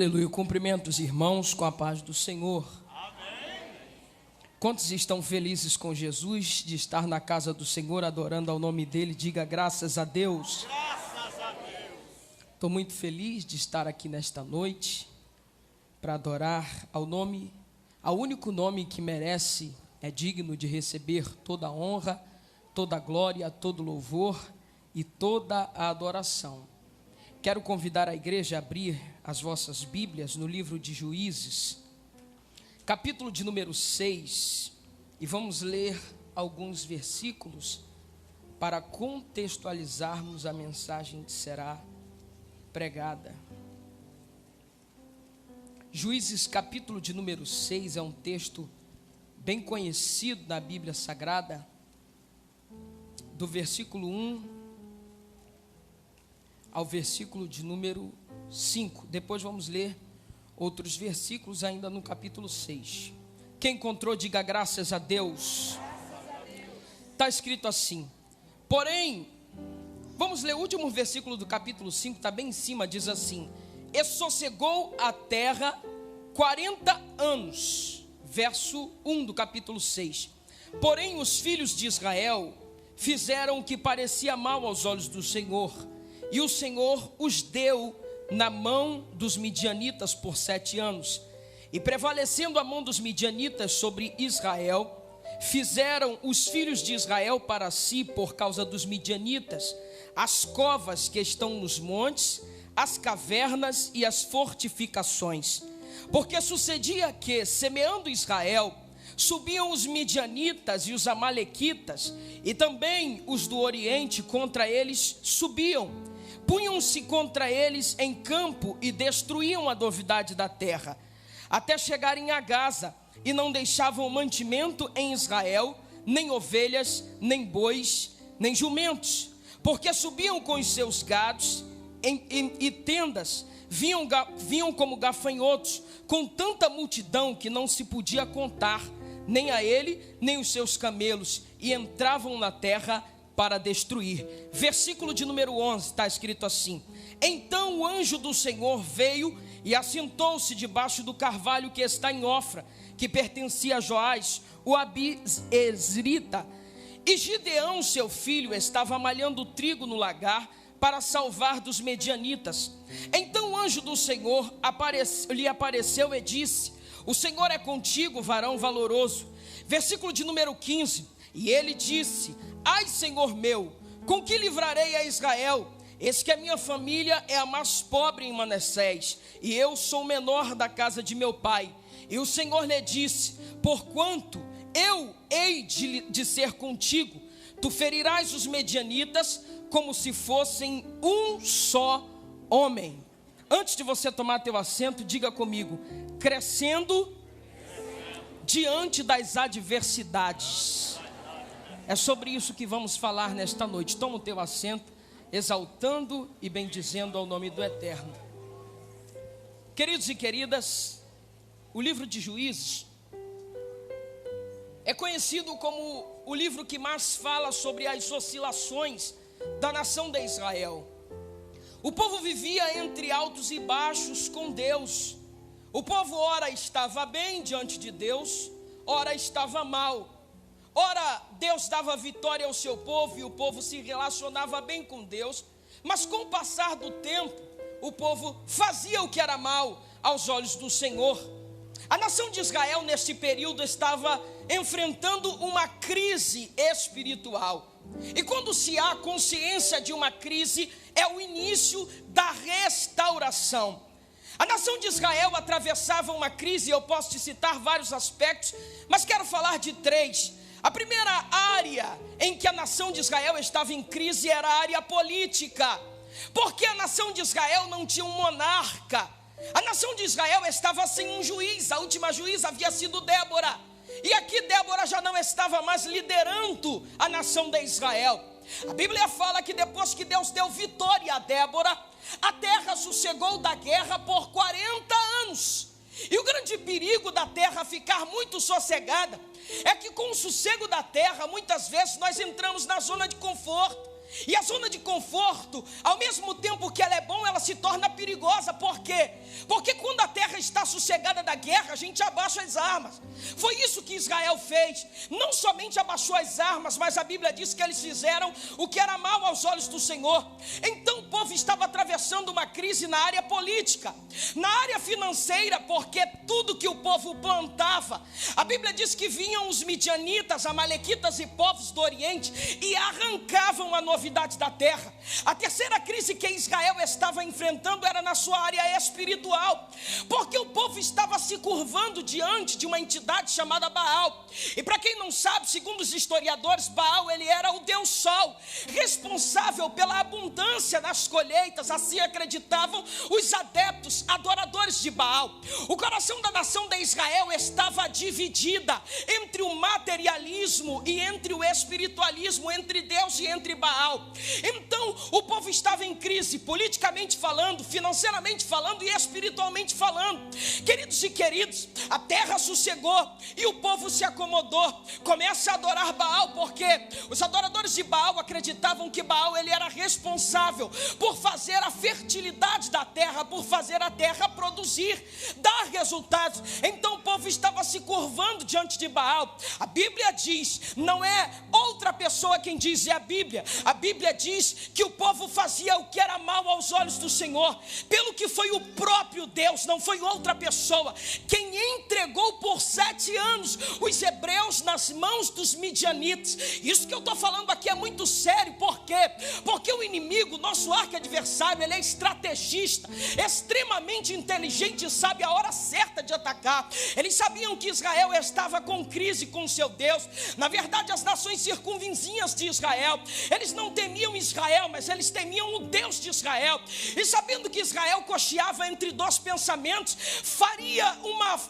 Aleluia, cumprimento os irmãos com a paz do Senhor. Amém. Quantos estão felizes com Jesus, de estar na casa do Senhor, adorando ao nome dEle? Diga graças a Deus. Graças a Deus. Estou muito feliz de estar aqui nesta noite, para adorar ao único nome que merece, é digno de receber toda a honra, toda a glória, todo o louvor e toda a adoração. Quero convidar a igreja a abrir as vossas Bíblias no livro de Juízes, capítulo de número 6, e vamos ler alguns versículos para contextualizarmos a mensagem que será pregada. Juízes, capítulo de número 6, é um texto bem conhecido na Bíblia Sagrada, do versículo 1 ao versículo de número 5. Depois vamos ler outros versículos ainda no capítulo 6. Quem encontrou, diga graças a Deus. Está escrito assim: porém, vamos ler o último versículo do capítulo 5, está bem em cima, diz assim: e sossegou a terra 40 anos. Verso 1 do capítulo 6. Porém, os filhos de Israel fizeram o que parecia mal aos olhos do Senhor, e o Senhor os deu na mão dos midianitas por 7 anos. E prevalecendo a mão dos midianitas sobre Israel, fizeram os filhos de Israel para si, por causa dos midianitas, as covas que estão nos montes, as cavernas e as fortificações. Porque sucedia que, semeando Israel, subiam os midianitas e os amalequitas, e também os do Oriente contra eles subiam. Punham-se contra eles em campo e destruíam a novidade da terra, até chegarem a Gaza, e não deixavam mantimento em Israel, nem ovelhas, nem bois, nem jumentos, porque subiam com os seus gados e tendas, vinham como gafanhotos, com tanta multidão que não se podia contar, nem a ele, nem os seus camelos, e entravam na terra para destruir. Versículo de número 11, está escrito assim: então o anjo do Senhor veio e assentou-se debaixo do carvalho que está em Ofra, que pertencia a Joás, o Abiezrita. E Gideão, seu filho, estava malhando trigo no lagar para salvar dos medianitas. Então o anjo do Senhor lhe apareceu e disse: o Senhor é contigo, varão valoroso. Versículo de número 15. E ele disse: ai, Senhor meu, com que livrarei a Israel? Eis que a minha família é a mais pobre em Manassés, e eu sou o menor da casa de meu pai. E o Senhor lhe disse: porquanto eu hei de ser contigo, tu ferirás os medianitas como se fossem um só homem. Antes de você tomar teu assento, diga comigo: crescendo diante das adversidades. É sobre isso que vamos falar nesta noite. Toma o teu assento, exaltando e bendizendo ao nome do Eterno. Queridos e queridas, o livro de Juízes é conhecido como o livro que mais fala sobre as oscilações da nação de Israel. O povo vivia entre altos e baixos com Deus. O povo ora estava bem diante de Deus, ora estava mal. Ora, Deus dava vitória ao seu povo e o povo se relacionava bem com Deus, mas com o passar do tempo, o povo fazia o que era mal aos olhos do Senhor. A nação de Israel neste período estava enfrentando uma crise espiritual. E quando se há consciência de uma crise, é o início da restauração. A nação de Israel atravessava uma crise, eu posso te citar vários aspectos, mas quero falar de 3. A primeira área em que a nação de Israel estava em crise era a área política, porque a nação de Israel não tinha um monarca. A nação de Israel estava sem um juiz. A última juíza havia sido Débora, e aqui Débora já não estava mais liderando a nação de Israel. A Bíblia fala que depois que Deus deu vitória a Débora, a terra sossegou da guerra por 40 anos. E o grande perigo da terra ficar muito sossegada é que com o sossego da terra, muitas vezes nós entramos na zona de conforto. E a zona de conforto, ao mesmo tempo que ela é bom, ela se torna perigosa. Por quê? Porque quando a terra está sossegada da guerra, a gente abaixa as armas. Foi isso que Israel fez. Não somente abaixou as armas, mas a Bíblia diz que eles fizeram o que era mal aos olhos do Senhor. Então o povo estava atravessando uma crise na área política, na área financeira, porque tudo que o povo plantava, a Bíblia diz que vinham os midianitas, amalequitas e povos do Oriente e arrancavam a novidade da terra. A terceira crise que Israel estava enfrentando era na sua área espiritual, porque o povo estava se curvando diante de uma entidade chamada Baal. E para quem não sabe, segundo os historiadores, Baal, ele era o Deus Sol, responsável pela abundância das colheitas. Assim acreditavam os adeptos, adoradores de Baal. O coração da nação de Israel estava dividida entre o materialismo e entre o espiritualismo, entre Deus e entre Baal. Então o povo estava em crise, politicamente falando, financeiramente falando e espiritualmente falando. Queridos e queridos, a terra sossegou e o povo se acomodou. Começa a adorar Baal, porque os adoradores de Baal acreditavam que Baal, ele era responsável por fazer a fertilidade da terra, por fazer a terra produzir, dar resultados. Então o povo estava se curvando diante de Baal. A Bíblia diz, não é outra pessoa quem diz, é a Bíblia. A Bíblia diz que o povo fazia o que era mal aos olhos do Senhor, pelo que foi o próprio Deus, não foi outra pessoa, quem entregou por 7 anos os hebreus nas mãos dos midianitas. Isso que eu estou falando aqui é muito sério. Por quê? Porque o inimigo, nosso arqui-adversário, ele é estrategista, extremamente inteligente e sabe a hora certa de atacar. Eles sabiam que Israel estava com crise com seu Deus. Na verdade, as nações circunvizinhas de Israel, eles não temiam Israel, mas eles temiam o Deus de Israel. E sabendo que Israel cocheava entre dois pensamentos,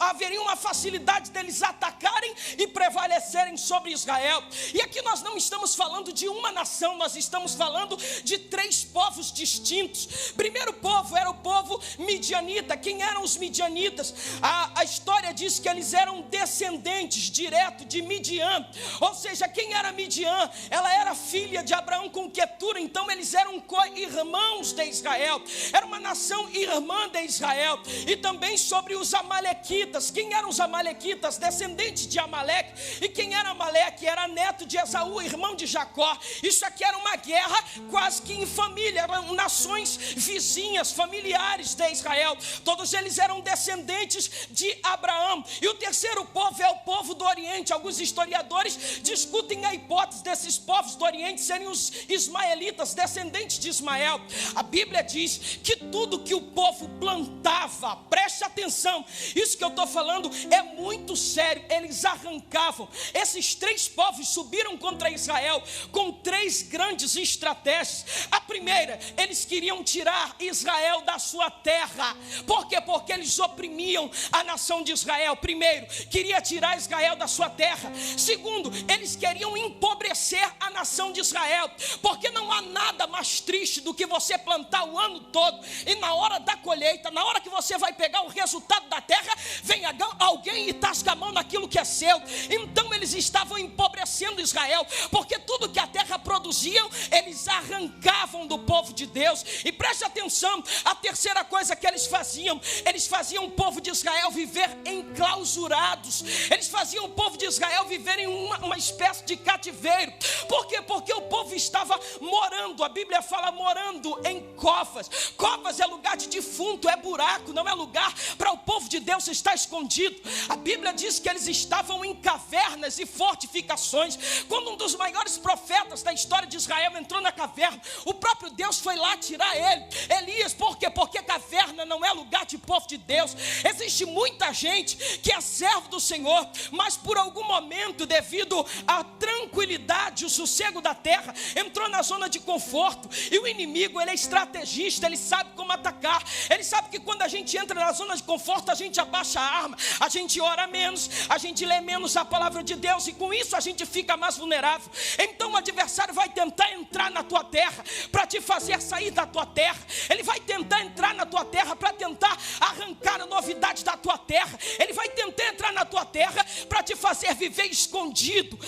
haveria uma facilidade deles atacarem e prevalecerem sobre Israel. E aqui nós não estamos falando de uma nação, nós estamos falando de 3 povos distintos. Primeiro povo era o povo midianita. Quem eram os midianitas? A história diz que eles eram descendentes direto de Midian. Ou seja, quem era Midian? Ela era filha de Abraão com Quetura. Então eles eram co-irmãos de Israel, era uma nação irmã de Israel. E também sobre os amalequitas. Quem eram os amalequitas? Descendentes de Amaleque. E quem era Amaleque? Era neto de Esaú, irmão de Jacó. Isso aqui era uma guerra quase que em família, eram nações vizinhas, familiares de Israel. Todos eles eram descendentes de Abraão. E o terceiro povo é o povo do Oriente. Alguns historiadores discutem a hipótese desses povos do Oriente serem os ismaelitas, descendentes de Ismael. A Bíblia diz que tudo que o povo plantava, preste atenção, isso que eu estou falando é muito sério, eles arrancavam. Esses 3 povos subiram contra Israel com 3 grandes estratégias. A primeira, eles queriam tirar Israel da sua terra. Por quê? Porque eles oprimiam a nação de Israel. Primeiro, queria tirar Israel da sua terra. Segundo, eles queriam empobrecer a nação de Israel, porque não há nada mais triste do que você plantar o ano todo e na hora da colheita, na hora que você vai pegar o resultado da terra, vem alguém e tasca a mão naquilo que é seu. Então eles estavam empobrecendo Israel, porque tudo que a terra produzia, eles arrancavam do povo de Deus. E preste atenção, a terceira coisa que eles faziam o povo de Israel viver enclausurados. Eles faziam o povo de Israel viver em uma espécie de cativeiro. Por quê? Porque o povo estava morando, a Bíblia fala morando em covas. Covas é lugar de defunto, é buraco, não é lugar para o povo de Deus estar escondido. A Bíblia diz que eles estavam em cavernas e fortificações. Quando um dos maiores profetas da história de Israel entrou na caverna, o próprio Deus foi lá tirar ele. Elias, por quê? Porque caverna não é lugar de povo de Deus. Existe muita gente que é servo do Senhor, mas por algum momento, devido à tranquilidade, o sossego da terra, entrou na zona de conforto. E o inimigo, ele é estrategista, ele sabe como atacar. Ele sabe que quando a gente entra na zona de conforto, a gente abaixa a arma, a gente ora menos, a gente lê menos a palavra de Deus, e com isso a gente fica mais vulnerável. Então o adversário vai tentar entrar na tua terra para te fazer sair da tua terra. Ele vai tentar entrar na tua terra para tentar arrancar a novidade da tua terra. Ele vai tentar entrar na tua terra para te fazer viver escondido,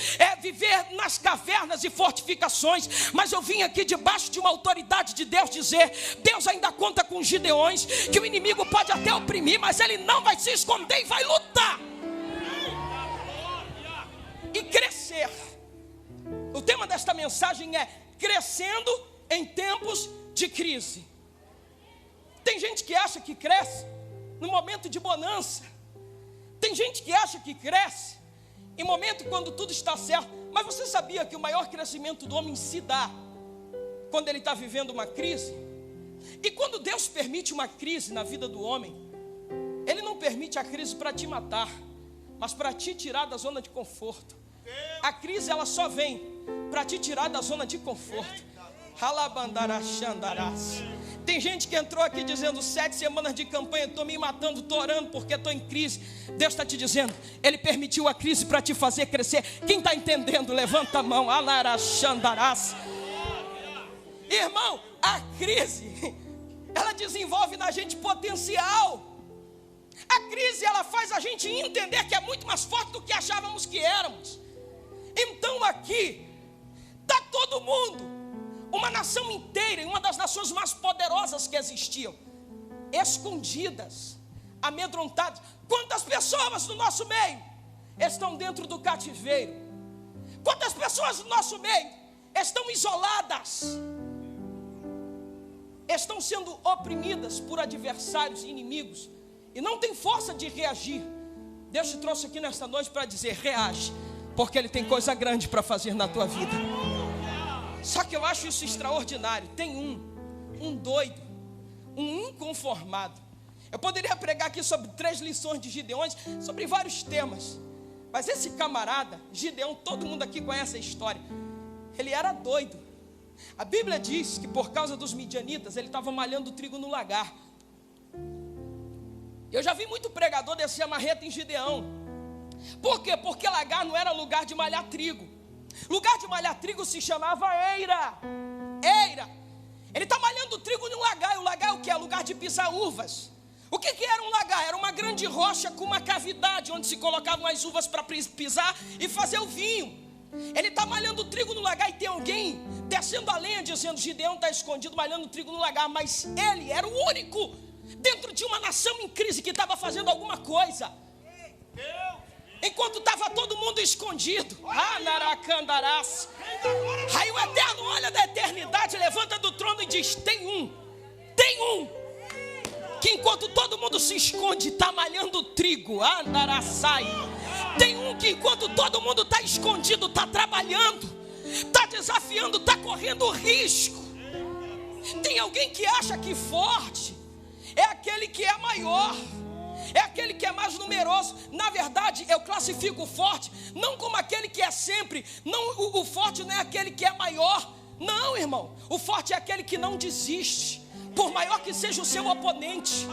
viver nas cavernas e fortificações. Mas eu vim aqui debaixo de uma autoridade de Deus dizer: Deus ainda conta com Gideões, que o inimigo pode até oprimir, mas ele não vai se esconder e vai lutar e crescer. O tema desta mensagem é crescendo em tempos de crise. Tem gente que acha que cresce no momento de bonança. Tem gente que acha que cresce em momento quando tudo está certo. Mas você sabia que o maior crescimento do homem se dá quando ele está vivendo uma crise? E quando Deus permite uma crise na vida do homem, Ele não permite a crise para te matar, mas para te tirar da zona de conforto. A crise ela só vem para te tirar da zona de conforto. Tem gente que entrou aqui dizendo: 7 semanas de campanha, estou me matando, estou orando porque estou em crise. Deus está te dizendo, Ele permitiu a crise para te fazer crescer. Quem está entendendo, levanta a mão. Irmão, a crise, ela desenvolve na gente potencial. A crise, ela faz a gente entender que é muito mais forte do que achávamos que éramos. Então aqui está todo mundo, uma nação inteira, uma das nações mais poderosas que existiam, escondidas, amedrontadas. Quantas pessoas no nosso meio estão dentro do cativeiro? Quantas pessoas no nosso meio estão isoladas? Estão sendo oprimidas por adversários e inimigos e não tem força de reagir. Deus te trouxe aqui nesta noite para dizer: reage, porque Ele tem coisa grande para fazer na tua vida. Só que eu acho isso extraordinário. Tem um doido, um inconformado. Eu poderia pregar aqui sobre 3 lições de Gideões, sobre vários temas, mas esse camarada, Gideão, todo mundo aqui conhece a história. Ele era doido. A Bíblia diz que por causa dos midianitas, ele estava malhando trigo no lagar. Eu já vi muito pregador descer a marreta em Gideão. Por quê? Porque lagar não era lugar de malhar trigo. Lugar de malhar trigo se chamava eira. Eira. Ele está malhando trigo no lagar. E o lagar é o que? É lugar de pisar uvas. O que era um lagar? Era uma grande rocha com uma cavidade onde se colocavam as uvas para pisar e fazer o vinho. Ele está malhando trigo no lagar e tem alguém descendo a lenha dizendo: Gideão está escondido malhando trigo no lagar. Mas ele era o único dentro de uma nação em crise que estava fazendo alguma coisa. Enquanto estava todo mundo escondido. Aí o Eterno olha da eternidade, levanta do trono e diz: tem um que enquanto todo mundo se esconde está malhando trigo. Tem um que enquanto todo mundo está escondido está trabalhando, está desafiando, está correndo risco. Tem alguém que acha que forte é aquele que é maior, é aquele que é mais numeroso. Na verdade, eu classifico o forte não como aquele que é sempre. Não, o forte não é aquele que é maior. Não, irmão. O forte é aquele que não desiste, por maior que seja o seu oponente.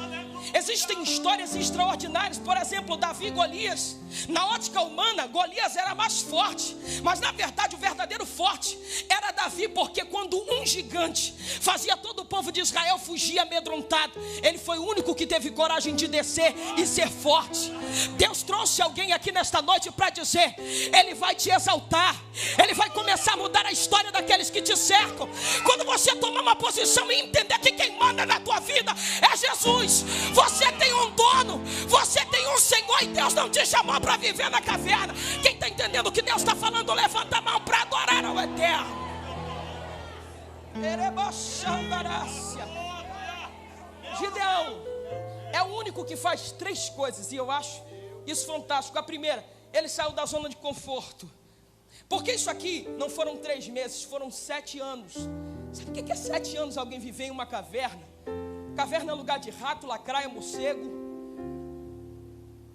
Existem histórias extraordinárias. Por exemplo, Davi e Golias. Na ótica humana, Golias era mais forte, mas na verdade o verdadeiro forte era Davi, porque quando um gigante fazia todo o povo de Israel fugir amedrontado, ele foi o único que teve coragem de descer e ser forte. Deus trouxe alguém aqui nesta noite para dizer: Ele vai te exaltar, Ele vai começar a mudar a história daqueles que te cercam. Quando você tomar uma posição e entender que quem manda na tua vida é Jesus, você tem um dono, você tem um Senhor, e Deus não te chamou para viver na caverna. Quem está entendendo o que Deus está falando, levanta a mão para adorar ao Eterno. Gideão é o único que faz 3 coisas, e eu acho isso fantástico. A primeira, ele saiu da zona de conforto. Porque isso aqui não foram 3 meses, foram 7 anos. Sabe o que é 7 anos alguém viver em uma caverna? Caverna é lugar de rato, lacraia, morcego.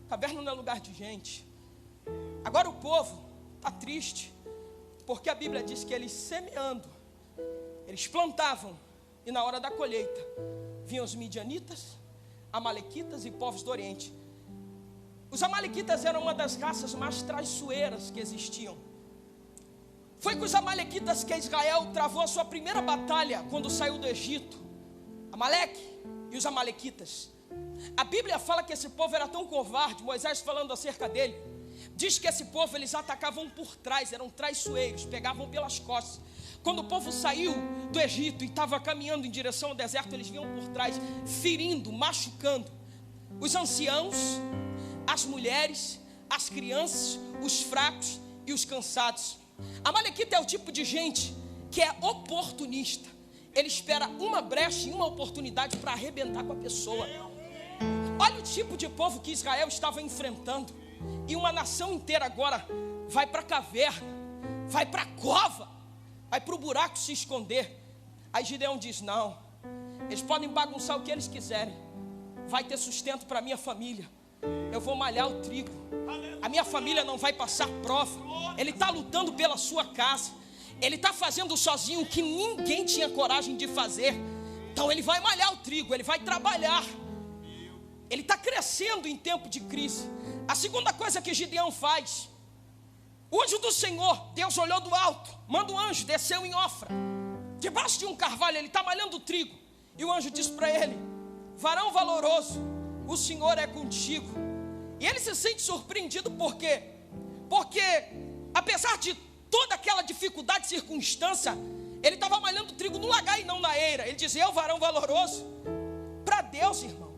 Caverna não é lugar de gente. Agora o povo está triste, porque a Bíblia diz que eles semeando, eles plantavam, e na hora da colheita vinham os midianitas, amalequitas e povos do Oriente. Os amalequitas eram uma das raças mais traiçoeiras que existiam. Foi com os amalequitas que Israel travou a sua primeira batalha quando saiu do Egito. Amaleque e os amalequitas. A Bíblia fala que esse povo era tão covarde, Moisés falando acerca dele, diz que esse povo eles atacavam por trás, eram traiçoeiros, pegavam pelas costas. Quando o povo saiu do Egito e estava caminhando em direção ao deserto, eles vinham por trás, ferindo, machucando os anciãos, as mulheres, as crianças, os fracos e os cansados. Amalequita é o tipo de gente que é oportunista. Ele espera uma brecha e uma oportunidade para arrebentar com a pessoa. Olha o tipo de povo que Israel estava enfrentando. E uma nação inteira agora vai para a caverna, vai para a cova, vai para o buraco se esconder. Aí Gideão diz: não, eles podem bagunçar o que eles quiserem, vai ter sustento para a minha família. Eu vou malhar o trigo, a minha família não vai passar prova. Ele está lutando pela sua casa, ele está fazendo sozinho o que ninguém tinha coragem de fazer. Então ele vai malhar o trigo, ele vai trabalhar. Ele está crescendo em tempo de crise. A segunda coisa que Gideão faz: o anjo do Senhor, Deus olhou do alto, manda um anjo, desceu em Ofra, debaixo de um carvalho, ele está malhando o trigo. E o anjo diz para ele: varão valoroso, o Senhor é contigo. E ele se sente surpreendido, por quê? Porque apesar de toda aquela dificuldade e circunstância, ele estava malhando trigo no lagar e não na eira. Ele diz: eu, varão valoroso. Para Deus, irmão,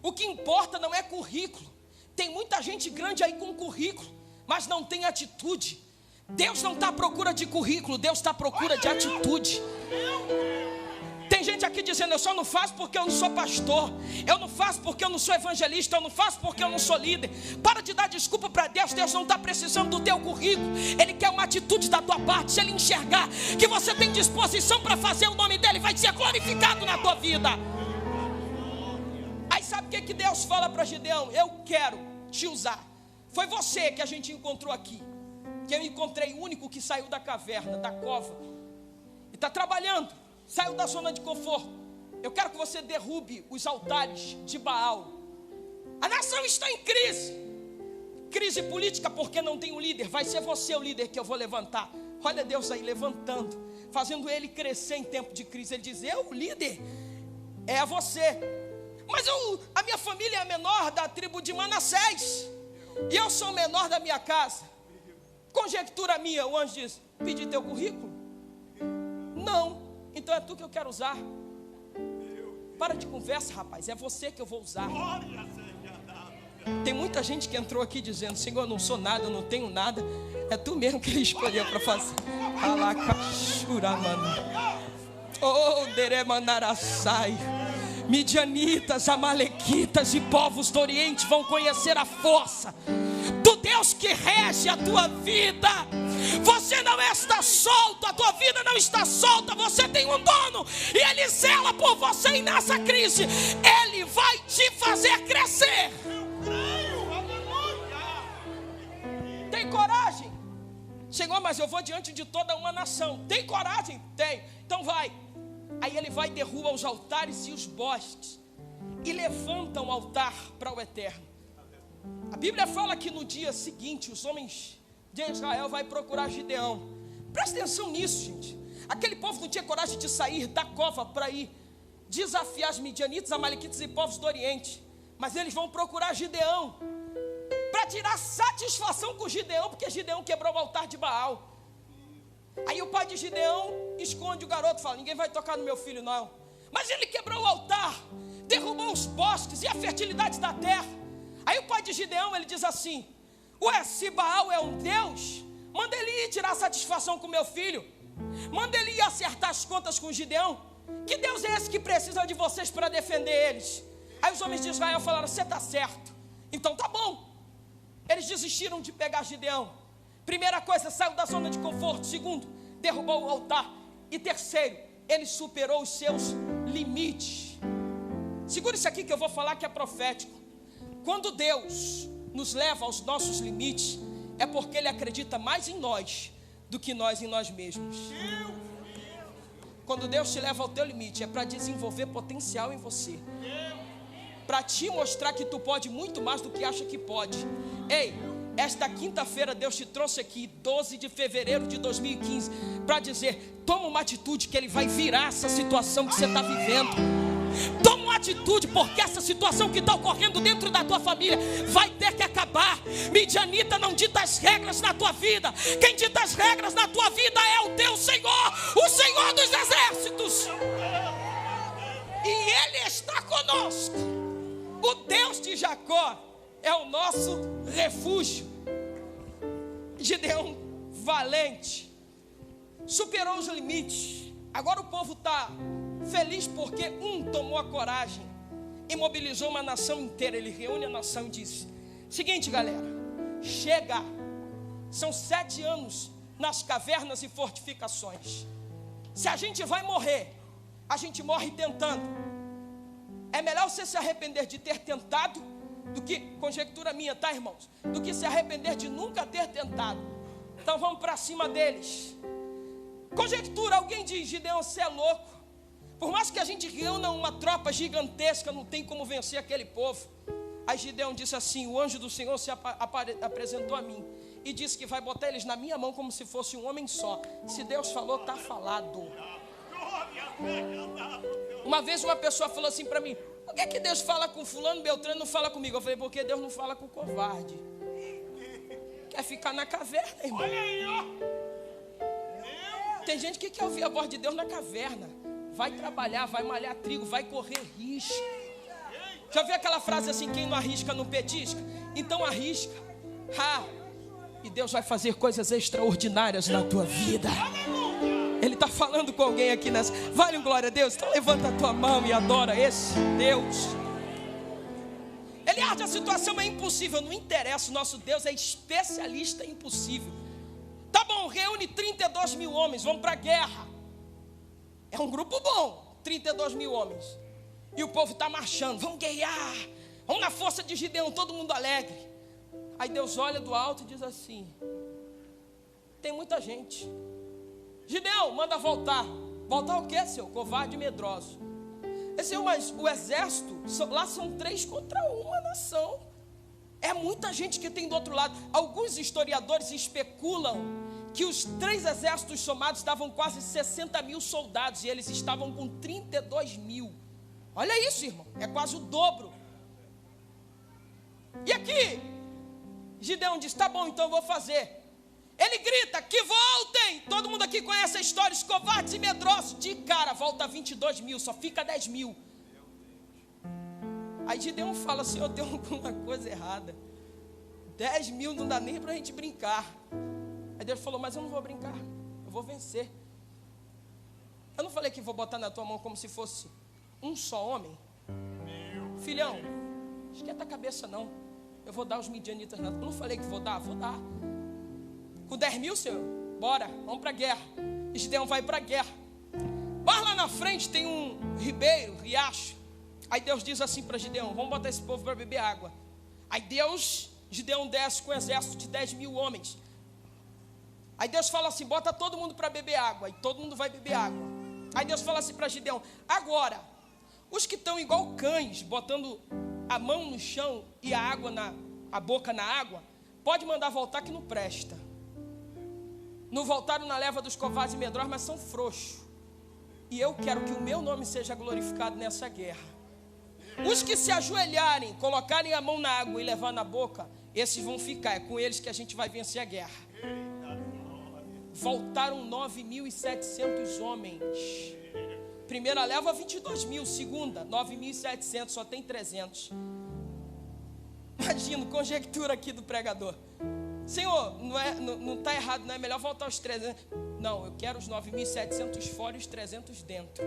o que importa não é currículo. Tem muita gente grande aí com currículo, mas não tem atitude. Deus não está à procura de currículo, Deus está à procura de atitude. Tem gente aqui dizendo: eu só não faço porque eu não sou pastor, eu não faço porque eu não sou evangelista, eu não faço porque eu não sou líder. Para de dar desculpa para Deus. Deus não está precisando do teu currículo, Ele quer uma atitude da tua parte. Se Ele enxergar que você tem disposição para fazer, o nome dEle vai ser glorificado na tua vida. Aí sabe o que Deus fala para Gideão? Eu quero te usar. Foi você que a gente encontrou aqui, que eu encontrei, o único que saiu da caverna, da cova, e está trabalhando, saiu da zona de conforto. Eu quero que você derrube os altares de Baal. A nação está em crise, crise política porque não tem um líder. Vai ser você o líder que eu vou levantar. Olha Deus aí levantando, fazendo ele crescer em tempo de crise. Ele diz: eu, o líder, é você. Mas a minha família é a menor da tribo de Manassés, e eu sou o menor da minha casa. Conjectura minha. O anjo diz: pedi teu currículo? Não. Então é tu que eu quero usar. Para de conversa, rapaz, é você que eu vou usar. Tem muita gente que entrou aqui dizendo: Senhor, eu não sou nada, eu não tenho nada. É tu mesmo que Ele escolheu para fazer. Alacachura, mano. Oh, Deremanarassai. Midianitas, amalequitas e povos do Oriente vão conhecer a força do Deus que rege a tua vida. Você não está solto, a tua vida não está solta. Você tem um dono e Ele zela por você. E nessa crise Ele vai te fazer crescer. Tem coragem? Senhor, mas eu vou diante de toda uma nação. Tem coragem? Tem. Então vai. Aí ele vai, derruba os altares e os bosques e levanta um altar para o Eterno. A Bíblia fala que no dia seguinte os homens de Israel vai procurar Gideão. Presta atenção nisso, gente. Aquele povo não tinha coragem de sair da cova para ir desafiar os midianitas, amalequitas e povos do Oriente. Mas eles vão procurar Gideão para tirar satisfação com Gideão, porque Gideão quebrou o altar de Baal. Aí o pai de Gideão esconde o garoto e fala: ninguém vai tocar no meu filho não. Mas ele quebrou o altar, derrubou os bosques e a fertilidade da terra. Aí o pai de Gideão, ele diz assim: ué, se Baal é um Deus, manda ele ir tirar satisfação com meu filho, manda ele ir acertar as contas com Gideão. Que Deus é esse que precisa de vocês para defender eles? Aí os homens de Israel falaram: você está certo, então tá bom. Eles desistiram de pegar Gideão. Primeira coisa, saiu da zona de conforto. Segundo, derrubou o altar. E terceiro, ele superou os seus limites. Segura isso aqui que eu vou falar, que é profético. Quando Deus nos leva aos nossos limites, é porque Ele acredita mais em nós do que nós em nós mesmos. Quando Deus te leva ao teu limite, é para desenvolver potencial em você, para te mostrar que tu pode muito mais do que acha que pode. Ei, esta quinta-feira Deus te trouxe aqui, 12 de fevereiro de 2015, para dizer: toma uma atitude que Ele vai virar essa situação que você está vivendo. Toma uma atitude, porque essa situação que está ocorrendo dentro da tua família vai ter que acabar. Midianita não dita as regras na tua vida. Quem dita as regras na tua vida é o teu Senhor, o Senhor dos exércitos. E Ele está conosco. O Deus de Jacó é o nosso refúgio. Gideão, valente, superou os limites. Agora o povo está feliz porque tomou a coragem e mobilizou uma nação inteira. Ele reúne a nação e diz: seguinte, galera, chega. São 7 anos nas cavernas e fortificações. Se a gente vai morrer, a gente morre tentando. É melhor você se arrepender de ter tentado do que, conjectura minha, tá, irmãos? Do que se arrepender de nunca ter tentado. Então vamos para cima deles. Conjectura, alguém diz: Gideão, você é louco. Por mais que a gente reúna uma tropa gigantesca, não tem como vencer aquele povo. Aí Gideão disse assim: o anjo do Senhor se apresentou a mim e disse que vai botar eles na minha mão como se fosse um homem só. Se Deus falou, está falado. Uma vez uma pessoa falou assim para mim: por que Deus fala com fulano, Beltrano, não fala comigo? Eu falei: porque Deus não fala com o covarde. Quer ficar na caverna, irmão? Olha aí, ó. Tem gente que quer ouvir a voz de Deus na caverna. Vai trabalhar, vai malhar trigo, vai correr risco. Já viu aquela frase assim: quem não arrisca não petisca? Então arrisca. E Deus vai fazer coisas extraordinárias na tua vida. Ele está falando com alguém aqui nessa. Vale um glória a Deus? Então levanta a tua mão e adora esse Deus. Eliade, a situação é impossível. Não interessa, o nosso Deus é especialista em impossível. Tá bom, reúne 32 mil homens, vamos para a guerra. É um grupo bom, 32 mil homens. E o povo está marchando, vamos guerrear. Vamos na força de Gideão, todo mundo alegre. Aí Deus olha do alto e diz assim: tem muita gente. Gideão, manda voltar. Voltar o quê, seu covarde e medroso? Mas o exército, lá são 3 contra 1 nação. É muita gente que tem do outro lado. Alguns historiadores especulam que os 3 exércitos somados davam quase 60 mil soldados, e eles estavam com 32 mil. Olha isso, irmão, é quase o dobro. E aqui, Gideão diz: tá bom, então eu vou fazer. Ele grita: que voltem. Todo mundo aqui conhece a história, os covardes e medrosos. De cara, volta 22 mil, só fica 10 mil. Aí Gideão fala: Senhor, tem alguma coisa errada. 10 mil não dá nem para a gente brincar. Aí Deus falou: mas eu não vou brincar, eu vou vencer. Eu não falei que vou botar na tua mão como se fosse um só homem? Filhão, esquenta a cabeça não. Eu vou dar os midianitas. Eu não falei que vou dar, vou dar. Com 10 mil, Senhor, bora, vamos para a guerra. E Gideão vai para a guerra. Mas lá na frente tem um riacho. Aí Deus diz assim para Gideão: vamos botar esse povo para beber água. Aí Gideão desce com um exército de 10 mil homens. Aí Deus fala assim: bota todo mundo para beber água. E todo mundo vai beber água. Aí Deus fala assim para Gideão: agora, os que estão igual cães, botando a mão no chão e a boca na água, pode mandar voltar que não presta. Não voltaram na leva dos covardes e medrosos, mas são frouxos. E eu quero que o meu nome seja glorificado nessa guerra. Os que se ajoelharem, colocarem a mão na água e levar na boca, esses vão ficar. É com eles que a gente vai vencer a guerra. Voltaram 9.700 homens. Primeira leva 22 mil, segunda 9.700, só tem 300. Imagina, conjectura aqui do pregador: Senhor, não está errado, não é melhor voltar os 300? Não, eu quero os 9.700 fora e os 300 dentro.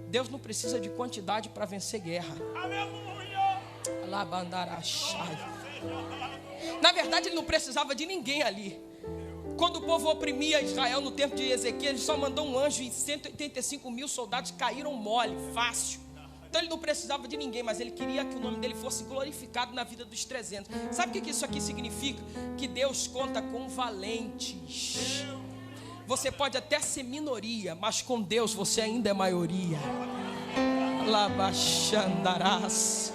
Deus não precisa de quantidade para vencer guerra. Aleluia! Na verdade, ele não precisava de ninguém ali. Quando o povo oprimia Israel no tempo de Ezequiel, ele só mandou um anjo e 185 mil soldados caíram mole, fácil. Então ele não precisava de ninguém, mas ele queria que o nome dele fosse glorificado na vida dos 300. Sabe o que isso aqui significa? Que Deus conta com valentes. Você pode até ser minoria, mas com Deus você ainda é maioria. Labachandarás.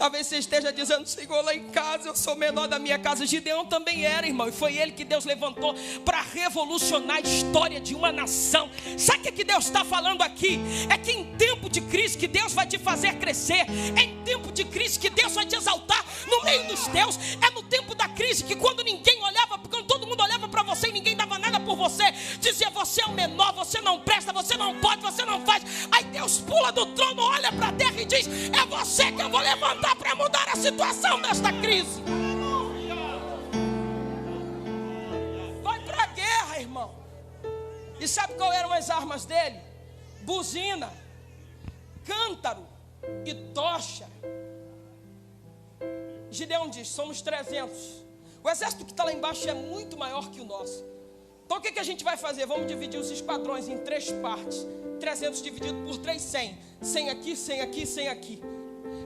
Talvez você esteja dizendo: Senhor, lá em casa eu sou o menor da minha casa. Gideão também era, irmão, e foi ele que Deus levantou para revolucionar a história de uma nação. Sabe o que Deus está falando aqui? É que em tempo de crise que Deus vai te fazer crescer, é em tempo de crise que Deus vai te exaltar no meio dos teus. É no tempo da crise que quando ninguém olhava, quando todo mundo olhava para você e ninguém dava nada por você, dizia: você é o menor, você não presta, você não pode, você não faz. Aí Deus pula do trono, olha para a terra e diz: é você que eu vou levantar para mudar a situação desta crise. Vai para a guerra, irmão. E sabe qual eram as armas dele? Buzina, cântaro e tocha. Gideão diz: somos 300. O exército que está lá embaixo é muito maior que o nosso. Então o que a gente vai fazer? Vamos dividir os esquadrões em 3 partes. 300 dividido por 3, 100. 100 aqui, 100 aqui, 100 aqui.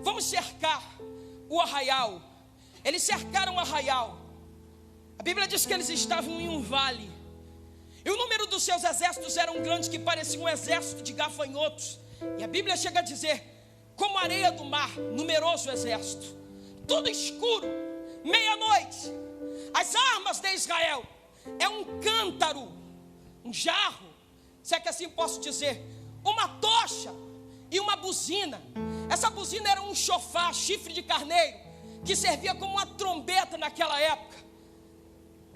Vamos cercar o arraial. Eles cercaram o arraial. A Bíblia diz que eles estavam em um vale. E o número dos seus exércitos eram grandes, que parecia um exército de gafanhotos. E a Bíblia chega a dizer: como a areia do mar, numeroso exército. Tudo escuro, meia-noite. As armas de Israel é um cântaro, um jarro, se é que assim posso dizer, uma tocha e uma buzina. Essa buzina era um chofar, chifre de carneiro, que servia como uma trombeta naquela época.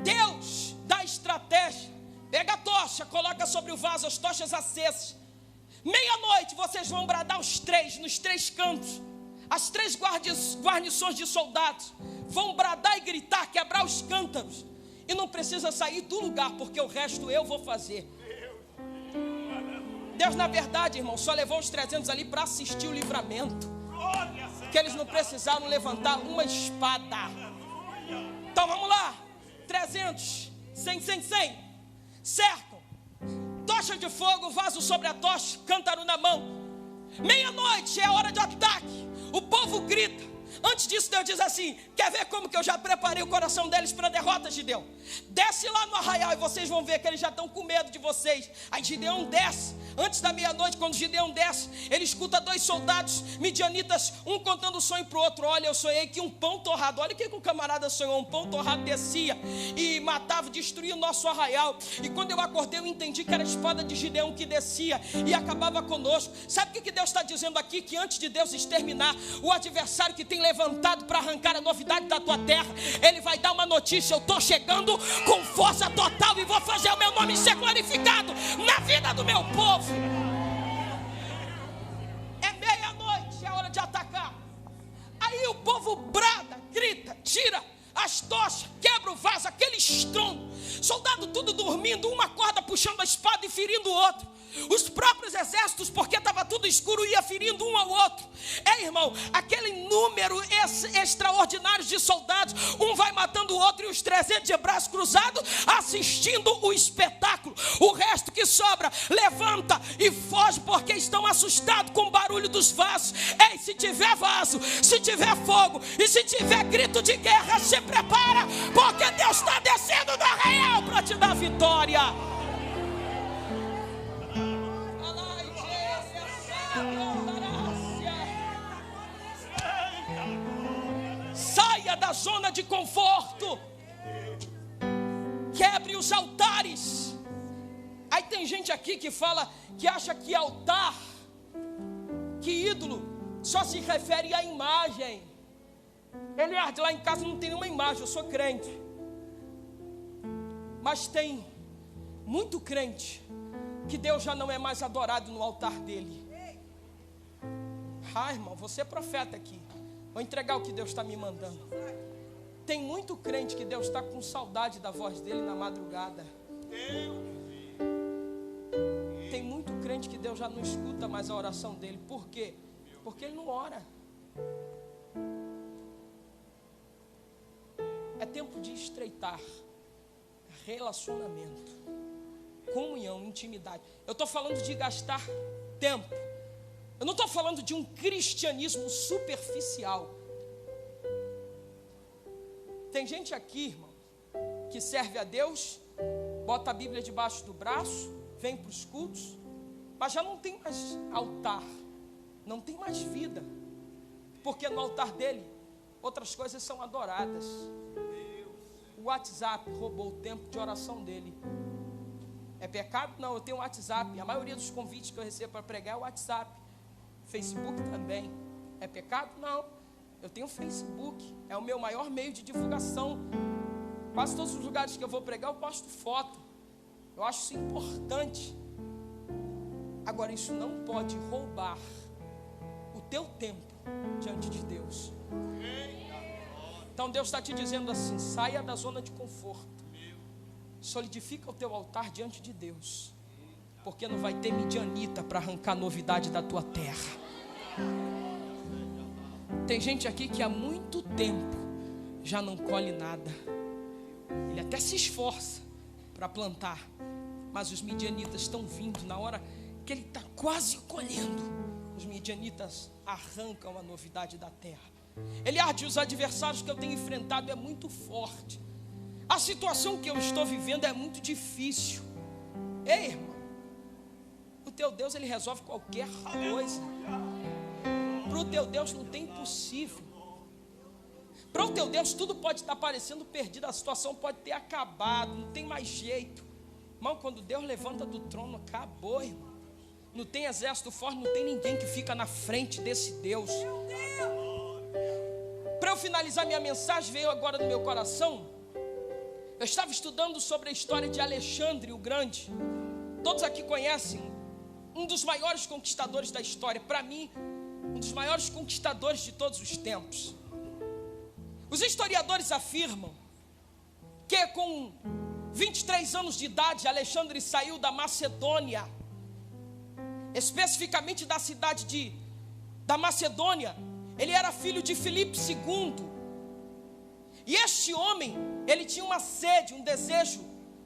Deus dá estratégia. Pega a tocha, coloca sobre o vaso as tochas acesas. Meia-noite vocês vão bradar os 3, nos 3 cantos. As 3 guarnições de soldados vão bradar e gritar, quebrar os cântaros. E não precisa sair do lugar, porque o resto eu vou fazer. Deus, na verdade, irmão, só levou os 300 ali para assistir o livramento. Que eles não precisaram levantar uma espada. Então vamos lá. 300, 100, 100, 100. Cercam. Tocha de fogo, vaso sobre a tocha, cântaro na mão. Meia-noite é a hora de ataque. O povo grita. Antes disso, Deus diz assim: quer ver como que eu já preparei o coração deles para a derrota, Gideão? Desce lá no arraial e vocês vão ver que eles já estão com medo de vocês. Aí Gideão desce. Antes da meia-noite, quando Gideão desce, ele escuta 2 soldados midianitas, um contando o sonho para o outro. Olha, eu sonhei que um pão torrado, olha o que o camarada sonhou, um pão torrado descia e matava, destruía o nosso arraial. E quando eu acordei, eu entendi que era a espada de Gideão que descia e acabava conosco. Sabe o que Deus está dizendo aqui? Que antes de Deus exterminar o adversário que tem levantado para arrancar a novidade da tua terra, ele vai dar uma notícia: eu estou chegando com força total e vou fazer o meu nome ser glorificado na vida do meu povo. É meia-noite, é hora de atacar. Aí o povo brada, grita, tira as tochas, quebra o vaso, aquele estrondo. Soldado tudo dormindo, uma corda puxando a espada e ferindo o outro. Os próprios exércitos, porque estava tudo escuro, ia ferindo um ao outro. Irmão, aquele número extraordinário de soldados, um vai matando o outro, e os 300 de braços cruzados assistindo o espetáculo. O resto que sobra levanta e foge, porque estão assustados com o barulho dos vasos. Ei, se tiver vaso, se tiver fogo e se tiver grito de guerra, se prepara, porque Deus está descendo do arraial para te dar vitória. Saia da zona de conforto. Quebre os altares. Aí tem gente aqui que fala, que acha que altar, que ídolo, só se refere à imagem. Eliardo, lá em casa não tem nenhuma imagem, eu sou crente. Mas tem muito crente que Deus já não é mais adorado no altar dele. Irmão, você é profeta aqui. Vou entregar o que Deus está me mandando. Tem muito crente que Deus está com saudade da voz dele na madrugada. Tem muito crente que Deus já não escuta mais a oração dele. Por quê? Porque ele não ora. É tempo de estreitar relacionamento, comunhão, intimidade. Eu estou falando de gastar tempo. Eu não estou falando de um cristianismo superficial. Tem gente aqui, irmão, que serve a Deus, bota a Bíblia debaixo do braço, vem para os cultos, mas já não tem mais altar, não tem mais vida. porque no altar dele outras coisas são adoradas. O WhatsApp roubou o tempo de oração dele. É pecado? Não, eu tenho um WhatsApp. A maioria dos convites que eu recebo para pregar é o WhatsApp. Facebook também. É pecado? Não. Eu tenho Facebook. É o meu maior meio de divulgação. Quase todos os lugares que eu vou pregar eu posto foto. Eu acho isso importante. Agora, isso não pode roubar o teu tempo diante de Deus. Então Deus está te dizendo assim: saia da zona de conforto, solidifica o teu altar diante de Deus, porque não vai ter midianita para arrancar novidade da tua terra. Tem gente aqui que há muito tempo já não colhe nada. Ele até se esforça para plantar, mas os midianitas estão vindo. Na hora que ele está quase colhendo, os midianitas arrancam a novidade da terra. Eliardo, os adversários que eu tenho enfrentado é muito forte. A situação que eu estou vivendo é muito difícil. Ei, irmão, o teu Deus, ele resolve qualquer coisa. Para o teu Deus não tem impossível. Para o teu Deus tudo pode estar parecendo perdido, a situação pode ter acabado, não tem mais jeito. Irmão, quando Deus levanta do trono, acabou, irmão. Não tem exército forte, não tem ninguém que fica na frente desse Deus. Para eu finalizar minha mensagem, veio agora no meu coração. Eu estava estudando sobre a história de Alexandre o Grande. Todos aqui conhecem um dos maiores conquistadores da história. Para mim, um dos maiores conquistadores de todos os tempos. Os historiadores afirmam que com 23 anos de idade, Alexandre saiu da Macedônia, especificamente da cidade da Macedônia. Ele era filho de Filipe II. E este homem, ele tinha uma sede, um desejo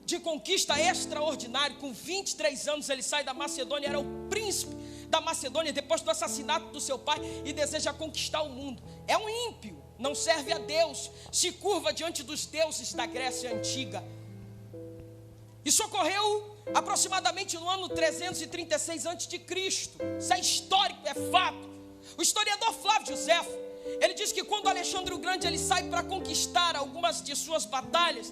de conquista extraordinário. Com 23 anos ele sai da Macedônia, era o príncipe da Macedônia depois do assassinato do seu pai, e deseja conquistar o mundo. É um ímpio, não serve a Deus, se curva diante dos deuses da Grécia Antiga. Isso ocorreu aproximadamente no ano 336 a.C. Isso é histórico, é fato. O historiador Flávio Josefo, ele diz que quando Alexandre o Grande ele sai para conquistar algumas de suas batalhas,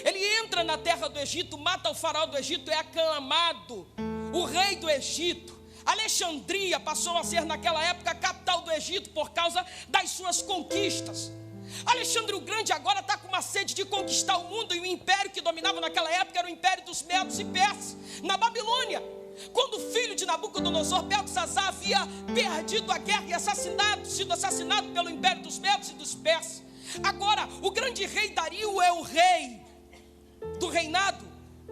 ele entra na terra do Egito, mata o faraó do Egito, é aclamado o rei do Egito. Alexandria passou a ser naquela época a capital do Egito por causa das suas conquistas. Alexandre o Grande agora está com uma sede de conquistar o mundo, e o império que dominava naquela época era o império dos Medos e Persas, na Babilônia. Quando o filho de Nabucodonosor, Beltesazar, havia perdido a guerra e sido assassinado pelo império dos Medos e dos Persas, agora o grande rei Dario é o rei do reinado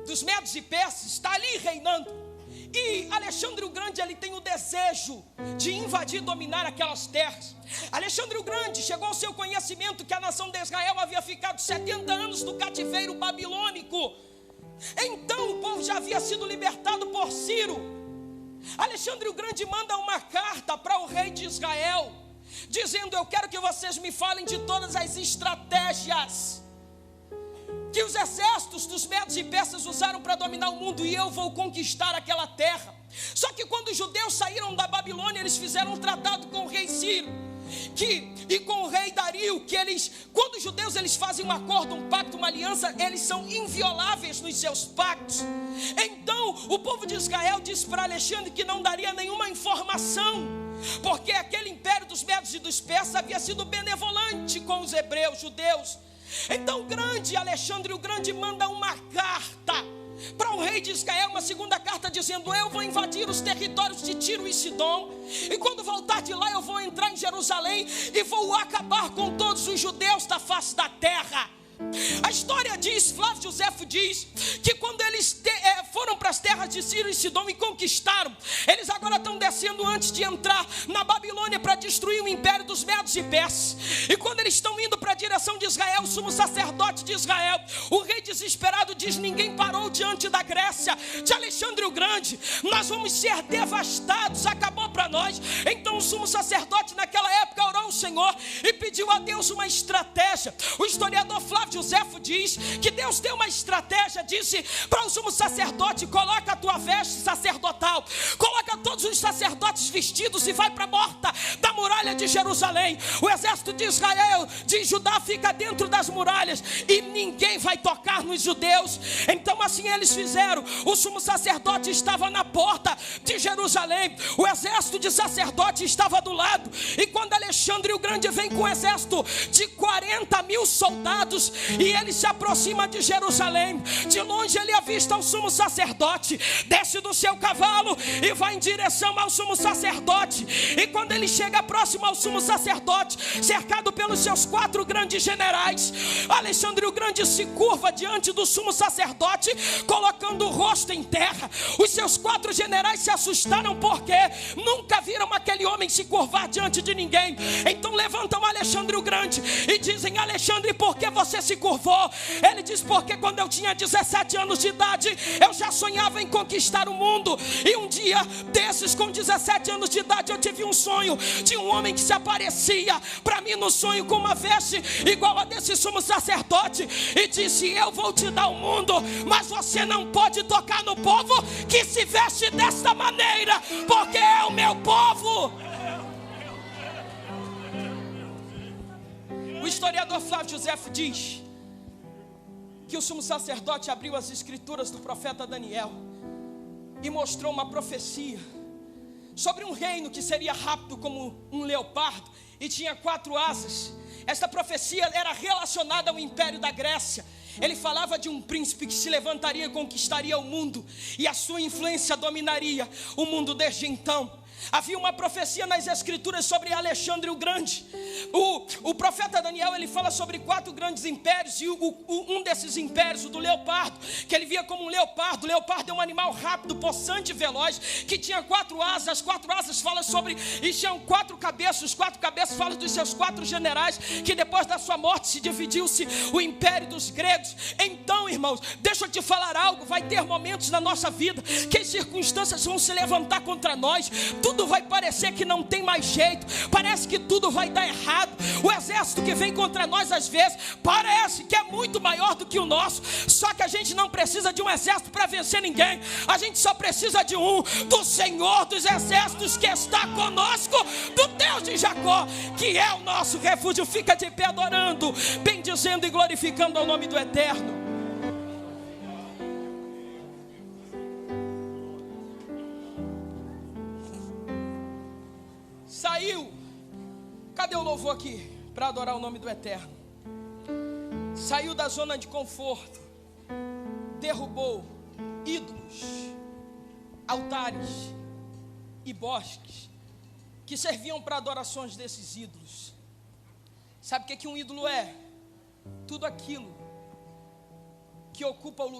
dos Medos e Persas, está ali reinando. E Alexandre o Grande, ele tem o desejo de invadir e dominar aquelas terras. Alexandre o Grande chegou ao seu conhecimento que a nação de Israel havia ficado 70 anos no cativeiro babilônico. Então o povo já havia sido libertado por Ciro. Alexandre o Grande manda uma carta para o rei de Israel, dizendo: eu quero que vocês me falem de todas as estratégias que os exércitos dos Medos e Persas usaram para dominar o mundo, e eu vou conquistar aquela terra. Só que quando os judeus saíram da Babilônia, eles fizeram um tratado com o rei Ciro e com o rei Dario, que quando os judeus eles fazem um acordo, um pacto, uma aliança, eles são invioláveis nos seus pactos. Então o povo de Israel disse para Alexandre que não daria nenhuma informação, porque aquele império dos Medos e dos Persas havia sido benevolente com os hebreus, judeus. Então Alexandre o Grande manda uma carta para o rei de Israel, uma segunda carta dizendo: eu vou invadir os territórios de Tiro e Sidom, e quando voltar de lá eu vou entrar em Jerusalém e vou acabar com todos os judeus da face da terra. A história diz, Flávio Josefo diz, que quando eles foram para as terras de Tiro e Sidom e conquistaram, eles agora estão descendo antes de entrar na Babilônia para destruir o império dos Medos e Persas. E quando eles estão indo para a direção de Israel, o sumo sacerdote de Israel, o rei desesperado, diz: ninguém parou diante da Grécia de Alexandre o Grande, nós vamos ser devastados, acabou para nós. Então o sumo sacerdote naquela época orou ao Senhor e pediu a Deus uma estratégia. O historiador Flávio Joséfo diz que Deus deu uma estratégia, disse para o sumo sacerdote: coloca a tua veste sacerdotal, coloca todos os sacerdotes vestidos e vai para a porta da muralha de Jerusalém. O exército de Israel, de Judá, fica dentro das muralhas e ninguém vai tocar nos judeus. Então assim eles fizeram. O sumo sacerdote estava na porta de Jerusalém, o exército de sacerdote estava do lado. E quando Alexandre o Grande vem com um exército de 40.000 soldados e ele se aproxima de Jerusalém, de longe ele avista o sumo sacerdote, desce do seu cavalo e vai em direção ao sumo sacerdote. E quando ele chega próximo ao sumo sacerdote, cercado pelos seus 4 grandes generais, Alexandre o Grande se curva diante do sumo sacerdote, colocando o rosto em terra. Os seus 4 generais se assustaram porque nunca viram aquele homem se curvar diante de ninguém. Então levantam Alexandre o Grande e dizem: Alexandre, por que você se curvou? Ele diz: porque quando eu tinha 17 anos de idade, eu já sonhava em conquistar o mundo. E um dia desses, com 17 anos de idade, eu tive um sonho de um homem que se aparecia para mim no sonho com uma veste igual a desse sumo sacerdote e disse: eu vou te dar o mundo, mas você não pode tocar no povo que se veste desta maneira, porque é o meu povo. O historiador Flávio Joséfo diz que o sumo sacerdote abriu as escrituras do profeta Daniel e mostrou uma profecia sobre um reino que seria rápido como um leopardo e tinha 4 asas. Esta profecia era relacionada ao império da Grécia. Ele falava de um príncipe que se levantaria e conquistaria o mundo, e a sua influência dominaria o mundo desde então. Havia uma profecia nas escrituras sobre Alexandre o Grande. O profeta Daniel, ele fala sobre 4 grandes impérios, e um desses impérios, o do leopardo, que ele via como um leopardo. O leopardo é um animal rápido, possante e veloz, que tinha 4 asas. As 4 asas falam sobre, e tinham 4 cabeças. Os 4 cabeças falam dos seus 4 generais, que depois da sua morte se dividiu-se o império dos gregos. Então, irmãos, deixa eu te falar algo. Vai ter momentos na nossa vida que as circunstâncias vão se levantar contra nós. Tudo vai parecer que não tem mais jeito, parece que tudo vai dar errado. O exército que vem contra nós às vezes parece que é muito maior do que o nosso. Só que a gente não precisa de um exército para vencer ninguém. A gente só precisa de do Senhor dos exércitos, que está conosco, do Deus de Jacó, que é o nosso refúgio. Fica de pé adorando, bendizendo e glorificando ao nome do Eterno. Saiu, cadê o louvor aqui para adorar o nome do Eterno? Saiu da zona de conforto, derrubou ídolos, altares e bosques que serviam para adorações desses ídolos. Sabe o que um ídolo é? Tudo aquilo que ocupa o lugar